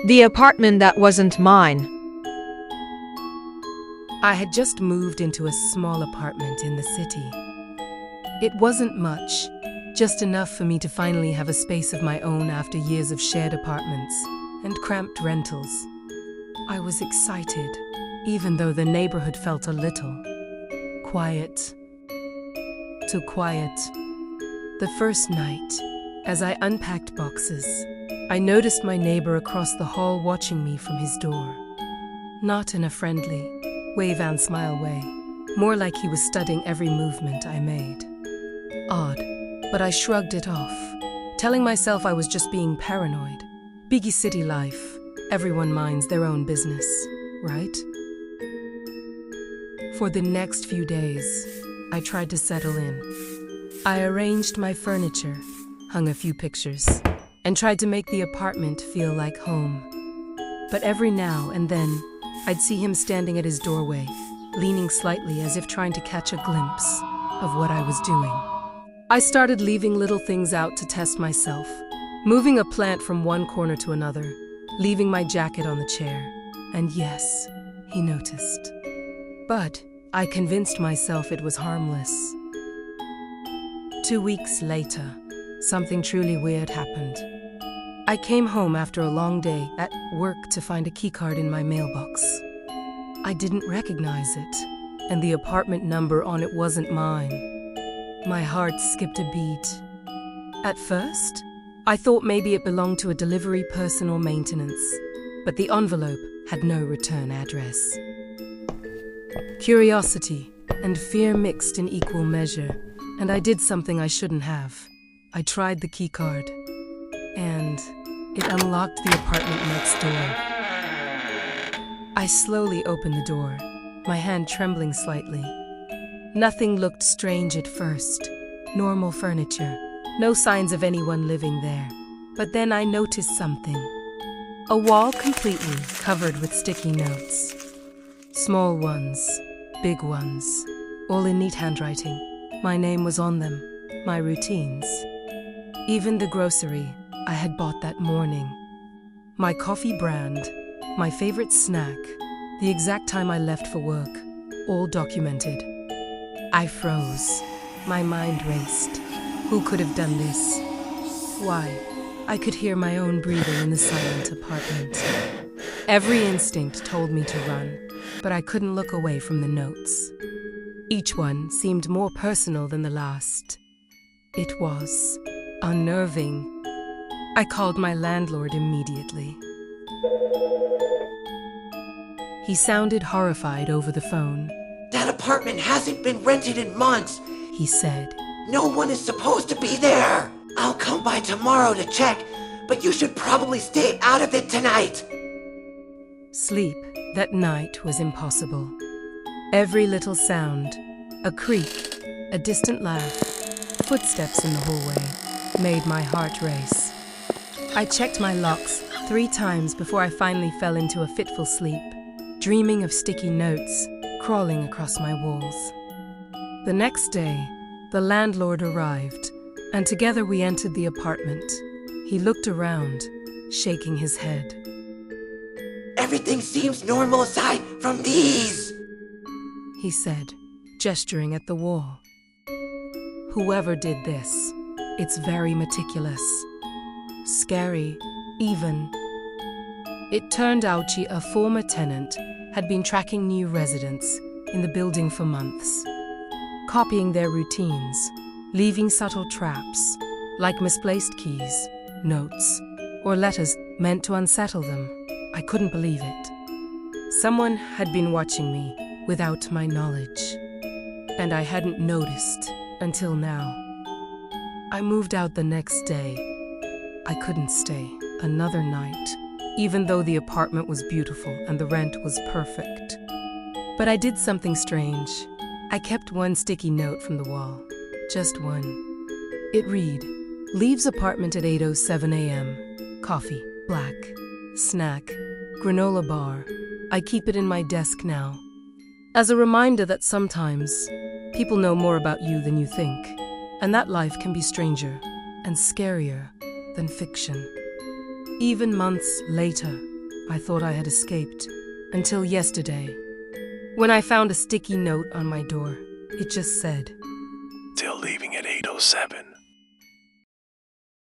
The apartment that wasn't mine. I had just moved into a small apartment in the city. It wasn't much, just enough for me to finally have a space of my own after years of shared apartments and cramped rentals. I was excited, even though the neighborhood felt a little quiet. Too quiet. The first night, as I unpacked boxes, I noticed my neighbor across the hall watching me from his door. Not in a friendly, wave and smile way, more like he was studying every movement I made. Odd, but I shrugged it off, telling myself I was just being paranoid. Biggie city life, everyone minds their own business, right? For the next few days, I tried to settle in. I arranged my furniture, hung a few pictures, and tried to make the apartment feel like home. But every now and then, I'd see him standing at his doorway, leaning slightly as if trying to catch a glimpse of what I was doing. I started leaving little things out to test myself, moving a plant from one corner to another, leaving my jacket on the chair. And yes, he noticed. But I convinced myself it was harmless. 2 weeks later, something truly weird happened. I came home after a long day at work to find a keycard in my mailbox. I didn't recognize it, and the apartment number on it wasn't mine. My heart skipped a beat. At first, I thought maybe it belonged to a delivery person or maintenance, but the envelope had no return address. Curiosity and fear mixed in equal measure, and I did something I shouldn't have. I tried the keycard, and it unlocked the apartment next door. I slowly opened the door, my hand trembling slightly. Nothing looked strange at first. Normal furniture, no signs of anyone living there. But then I noticed something. A wall completely covered with sticky notes. Small ones, big ones, all in neat handwriting. My name was on them, my routines. Even the grocery I had bought that morning. My coffee brand, my favorite snack, the exact time I left for work, all documented. I froze. My mind raced. Who could have done this? Why? I could hear my own breathing in the silent apartment. Every instinct told me to run, but I couldn't look away from the notes. Each one seemed more personal than the last. It was unnerving. I called my landlord immediately. He sounded horrified over the phone. That apartment hasn't been rented in months, He said. No one is supposed to be there. I'll come by tomorrow to check, but you should probably stay out of it tonight. Sleep that night was impossible. Every little sound, a creak, a distant laugh, footsteps in the hallway, made my heart race. I checked my locks 3 times before I finally fell into a fitful sleep, dreaming of sticky notes crawling across my walls. The next day, the landlord arrived, and together we entered the apartment. He looked around, shaking his head. Everything seems normal aside from these, He said, gesturing at the wall. Whoever did this, it's very meticulous. Scary, even. It turned out a former tenant had been tracking new residents in the building for months, copying their routines, leaving subtle traps, like misplaced keys, notes, or letters meant to unsettle them. I couldn't believe it. Someone had been watching me without my knowledge, and I hadn't noticed until now. I moved out the next day. I couldn't stay another night, even though the apartment was beautiful and the rent was perfect. But I did something strange. I kept one sticky note from the wall, just one. It read, "Leaves apartment at 8:07 a.m. Coffee, black. Snack, granola bar. I keep it in my desk now." As a reminder that sometimes people know more about you than you think, and that life can be stranger and scarier than fiction. Even months later, I thought I had escaped. Until yesterday, when I found a sticky note on my door. It just said, Still leaving at 8:07.